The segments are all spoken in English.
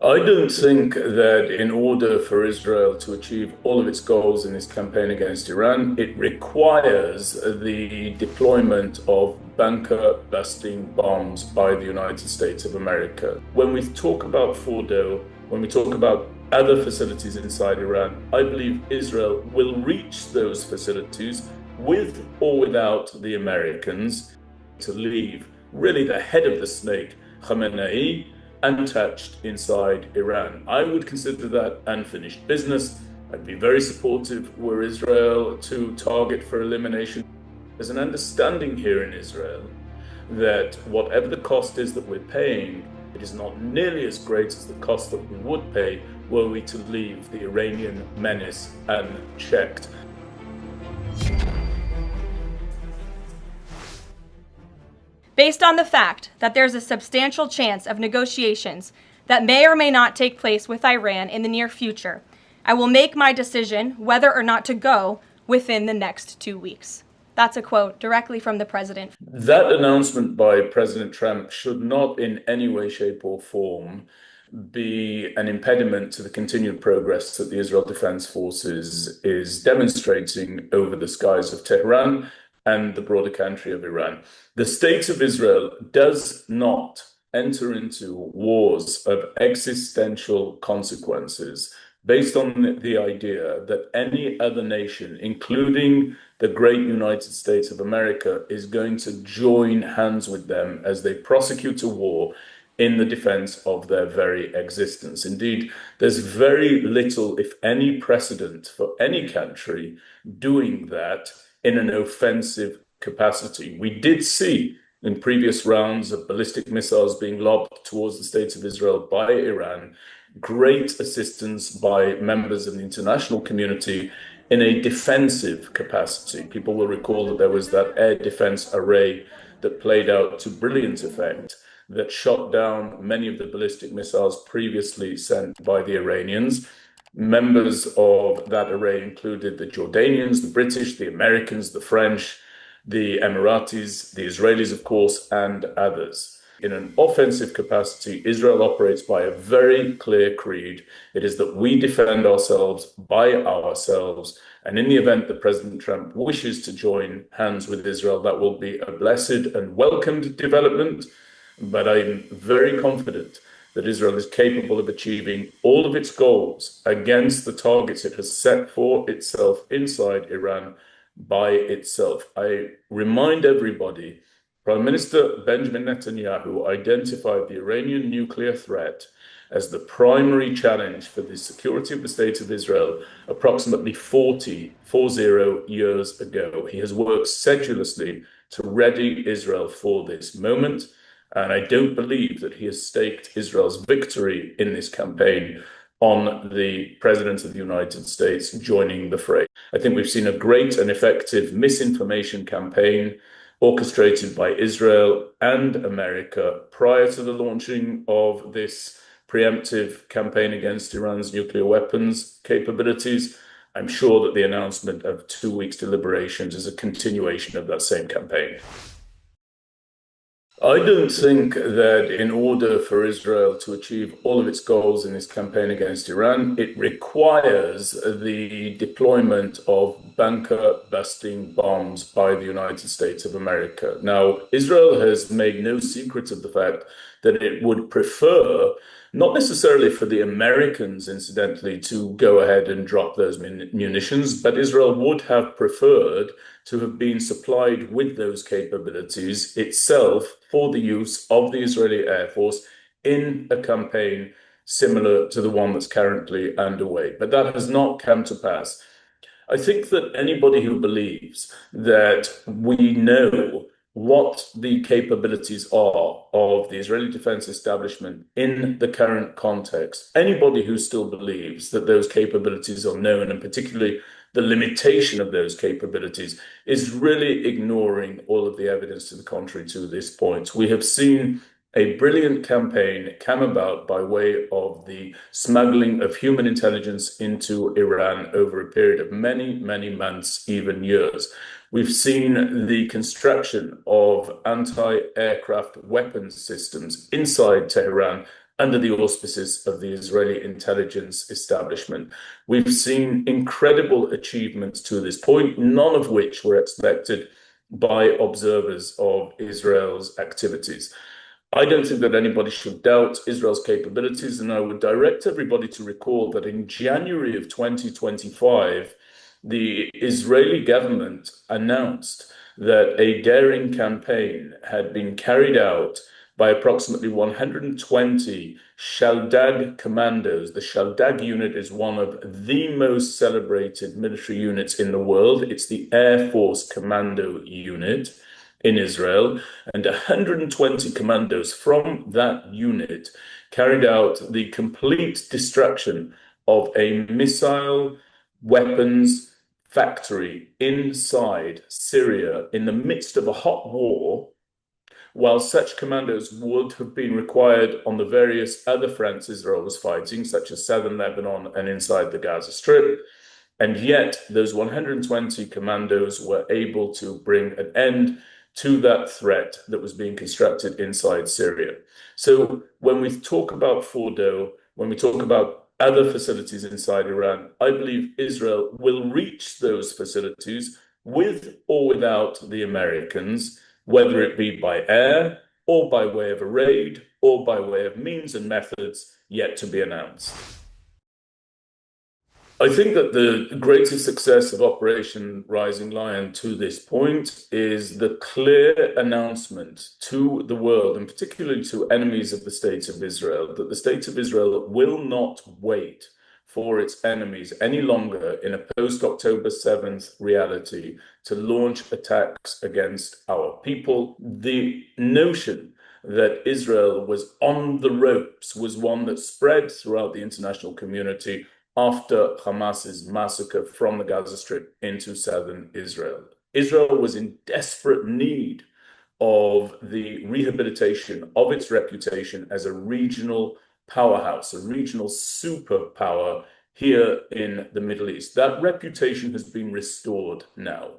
I don't think that in order for Israel to achieve all of its goals in this campaign against Iran, it requires the deployment of bunker-busting bombs by the United States of America. When we talk about Fordow, when we talk about other facilities inside Iran, I believe Israel will reach those facilities with or without the Americans to leave really the head of the snake, Khamenei, untouched inside Iran. I would consider that unfinished business. I'd be very supportive were Israel to target for elimination. There's an understanding here in Israel that whatever the cost is that we're paying, it is not nearly as great as the cost that we would pay were we to leave the Iranian menace unchecked. Based on the fact that there's a substantial chance of negotiations that may or may not take place with Iran in the near future, I will make my decision whether or not to go within the next 2 weeks. That's a quote directly from the president. That announcement by President Trump should not in any way, shape, or form be an impediment to the continued progress that the Israel Defense Forces is demonstrating over the skies of Tehran and the broader country of Iran. The state of Israel does not enter into wars of existential consequences based on the idea that any other nation, including the great United States of America, is going to join hands with them as they prosecute a war in the defense of their very existence. Indeed, there's very little, if any, precedent for any country doing that in an offensive capacity. We did see in previous rounds of ballistic missiles being lobbed towards the state of Israel by Iran, great assistance by members of the international community in a defensive capacity. People will recall that there was that air defense array that played out to brilliant effect, that shot down many of the ballistic missiles previously sent by the Iranians. Members of that array included the Jordanians, the British, the Americans, the French, the Emiratis, the Israelis, of course, and others. In an offensive capacity, Israel operates by a very clear creed. It is that we defend ourselves by ourselves. And in the event that President Trump wishes to join hands with Israel, that will be a blessed and welcomed development. But I'm very confident that Israel is capable of achieving all of its goals against the targets it has set for itself inside Iran by itself. I remind everybody, Prime Minister Benjamin Netanyahu identified the Iranian nuclear threat as the primary challenge for the security of the state of Israel approximately 40 years ago. He has worked sedulously to ready Israel for this moment. And I don't believe that he has staked Israel's victory in this campaign on the President of the United States joining the fray. I think we've seen a great and effective misinformation campaign orchestrated by Israel and America prior to the launching of this preemptive campaign against Iran's nuclear weapons capabilities. I'm sure that the announcement of 2 weeks deliberations is a continuation of that same campaign. I don't think that in order for Israel to achieve all of its goals in this campaign against Iran, it requires the deployment of bunker-busting bombs by the United States of America. Now, Israel has made no secret of the fact that it would prefer, not necessarily for the Americans, incidentally, to go ahead and drop those munitions, but Israel would have preferred to have been supplied with those capabilities itself for the use of the Israeli Air Force in a campaign similar to the one that's currently underway. But that has not come to pass. I think that anybody who believes that we know what the capabilities are of the Israeli defense establishment in the current context, anybody who still believes that those capabilities are known, and particularly the limitation of those capabilities, is really ignoring all of the evidence to the contrary to this point. We have seen a brilliant campaign come about by way of the smuggling of human intelligence into Iran over a period of many, many months, even years. We've seen the construction of anti-aircraft weapons systems inside Tehran under the auspices of the Israeli intelligence establishment. We've seen incredible achievements to this point, none of which were expected by observers of Israel's activities. I don't think that anybody should doubt Israel's capabilities, and I would direct everybody to recall that in January of 2025, the Israeli government announced that a daring campaign had been carried out by approximately 120 Shaldag Commandos. The Shaldag unit is one of the most celebrated military units in the world. It's the Air Force Commando unit in Israel, and 120 commandos from that unit carried out the complete destruction of a missile weapons factory inside Syria in the midst of a hot war, while such commandos would have been required on the various other fronts Israel was fighting, such as southern Lebanon and inside the Gaza Strip. And yet those 120 commandos were able to bring an end to that threat that was being constructed inside Syria. So when we talk about Fordow, when we talk about other facilities inside Iran, I believe Israel will reach those facilities with or without the Americans, whether it be by air or by way of a raid or by way of means and methods yet to be announced. I think that the greatest success of Operation Rising Lion to this point is the clear announcement to the world, and particularly to enemies of the State of Israel, that the State of Israel will not wait for its enemies any longer in a post-October 7th reality to launch attacks against our people. The notion that Israel was on the ropes was one that spread throughout the international community after Hamas's massacre from the Gaza Strip into southern Israel. Israel was in desperate need of the rehabilitation of its reputation as a regional powerhouse, a regional superpower here in the Middle East. That reputation has been restored now.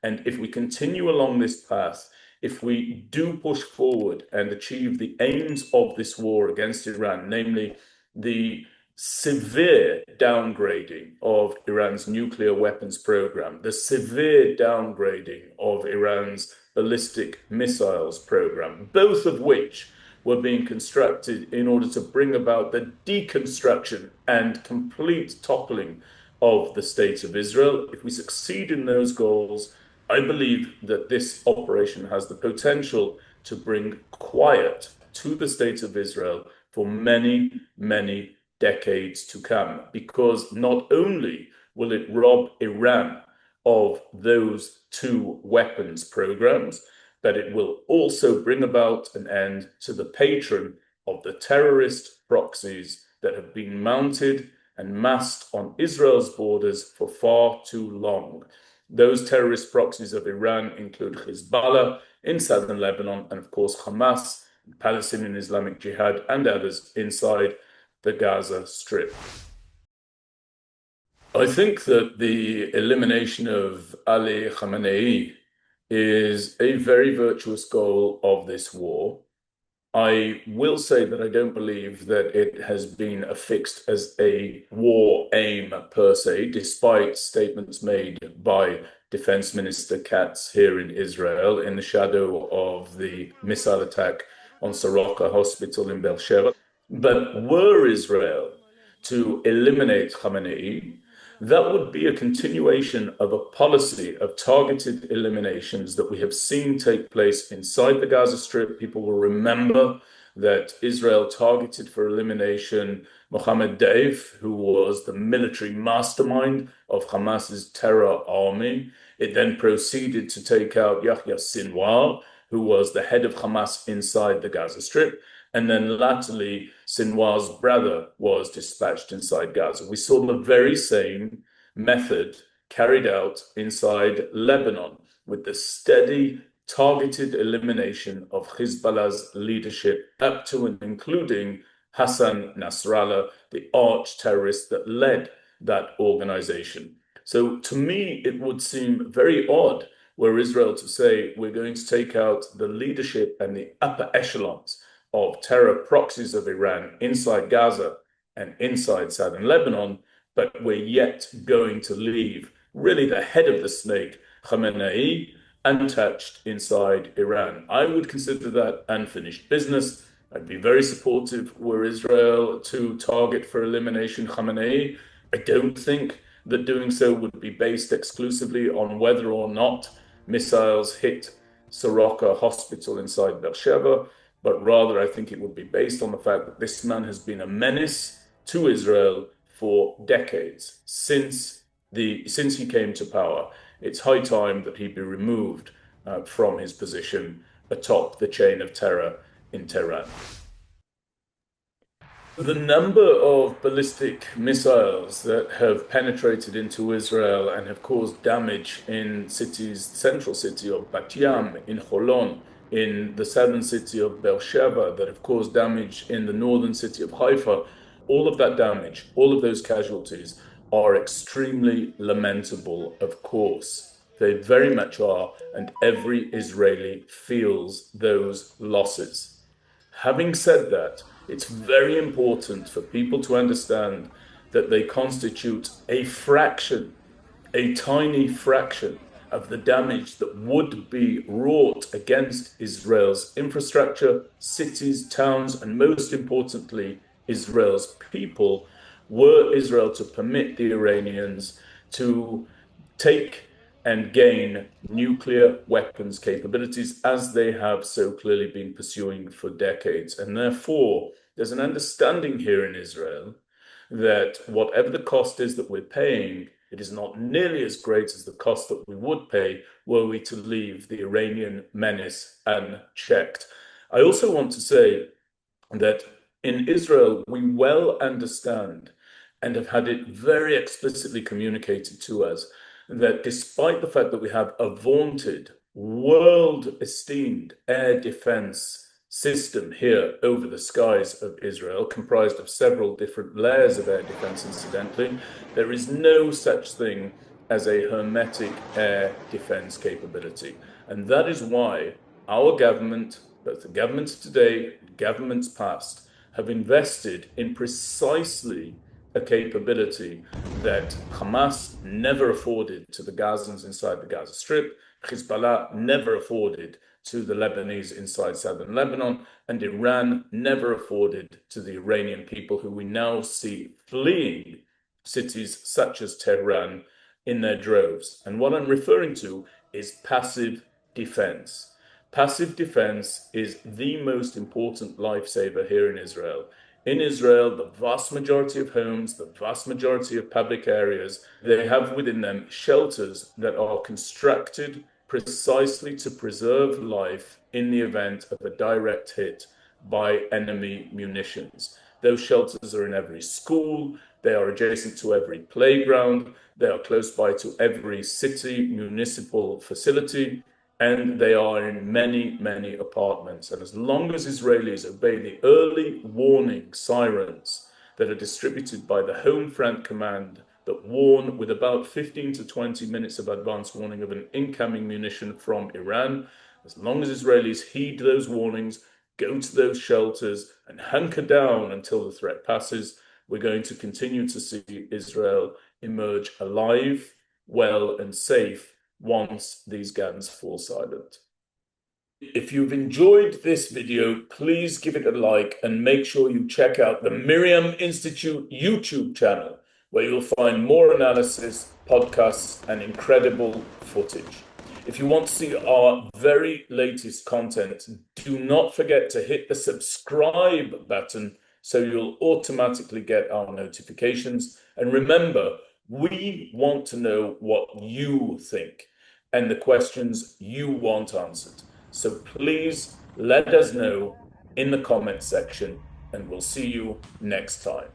And if we continue along this path, if we do push forward and achieve the aims of this war against Iran, namely the severe downgrading of Iran's nuclear weapons program, the severe downgrading of Iran's ballistic missiles program, both of which were being constructed in order to bring about the deconstruction and complete toppling of the State of Israel. If we succeed in those goals, I believe that this operation has the potential to bring quiet to the State of Israel for many, many decades to come, because not only will it rob Iran of those two weapons programs, but it will also bring about an end to the patron of the terrorist proxies that have been mounted and massed on Israel's borders for far too long. Those terrorist proxies of Iran include Hezbollah in southern Lebanon, and of course Hamas, Palestinian Islamic Jihad, and others inside the Gaza Strip. I think that the elimination of Ali Khamenei is a very virtuous goal of this war. I will say that I don't believe that it has been affixed as a war aim per se, despite statements made by Defense Minister Katz here in Israel in the shadow of the missile attack on Soroka Hospital in Beersheba. But were Israel to eliminate Khamenei, that would be a continuation of a policy of targeted eliminations that we have seen take place inside the Gaza Strip. People will remember that Israel targeted for elimination Mohammed Deif, who was the military mastermind of Hamas's terror army. It then proceeded to take out Yahya Sinwar, who was the head of Hamas inside the Gaza Strip. And then latterly, Sinwar's brother was dispatched inside Gaza. We saw the very same method carried out inside Lebanon with the steady, targeted elimination of Hezbollah's leadership up to and including Hassan Nasrallah, the arch terrorist that led that organization. So to me, it would seem very odd were Israel to say, we're going to take out the leadership and the upper echelons of terror proxies of Iran inside Gaza and inside southern Lebanon, but we're yet going to leave really the head of the snake, Khamenei, untouched inside Iran. I would consider that unfinished business. I'd be very supportive were Israel to target for elimination Khamenei. I don't think that doing so would be based exclusively on whether or not missiles hit Soroka Hospital inside Beersheba, but rather I think it would be based on the fact that this man has been a menace to Israel for decades, since he came to power. It's high time that he be removed from his position atop the chain of terror in Tehran. The number of ballistic missiles that have penetrated into Israel and have caused damage in cities, central city of Bat Yam, in Holon, in the southern city of Beersheba, that have caused damage in the northern city of Haifa, all of that damage, all of those casualties are extremely lamentable, of course. They very much are, and every Israeli feels those losses. Having said that, it's very important for people to understand that they constitute a fraction, a tiny fraction of the damage that would be wrought against Israel's infrastructure, cities, towns, and most importantly, Israel's people, were Israel to permit the Iranians to take and gain nuclear weapons capabilities as they have so clearly been pursuing for decades. And therefore, there's an understanding here in Israel that whatever the cost is that we're paying, it is not nearly as great as the cost that we would pay were we to leave the Iranian menace unchecked. I also want to say that in Israel, we well understand and have had it very explicitly communicated to us that despite the fact that we have a vaunted, world-esteemed air defense system here over the skies of Israel, comprised of several different layers of air defense, incidentally, there is no such thing as a hermetic air defense capability. And that is why our government, both the governments today and governments past, have invested in precisely a capability that Hamas never afforded to the Gazans inside the Gaza Strip, Hezbollah never afforded to the Lebanese inside southern Lebanon, and Iran never afforded to the Iranian people who we now see fleeing cities such as Tehran in their droves. And what I'm referring to is passive defense. Passive defense is the most important lifesaver here in Israel. In Israel, the vast majority of homes, the vast majority of public areas, they have within them shelters that are constructed precisely to preserve life in the event of a direct hit by enemy munitions. Those shelters are in every school, they are adjacent to every playground, they are close by to every city municipal facility, and they are in many, many apartments. And as long as Israelis obey the early warning sirens that are distributed by the Home Front Command that warn with about 15 to 20 minutes of advance warning of an incoming munition from Iran, as long as Israelis heed those warnings, go to those shelters and hunker down until the threat passes, we're going to continue to see Israel emerge alive, well, and safe once these guns fall silent. If you've enjoyed this video, please give it a like and make sure you check out the MirYam Institute YouTube channel, where you'll find more analysis, podcasts, and incredible footage. If you want to see our very latest content, do not forget to hit the subscribe button so you'll automatically get our notifications. And remember, we want to know what you think and the questions you want answered. So please let us know in the comments section, and we'll see you next time.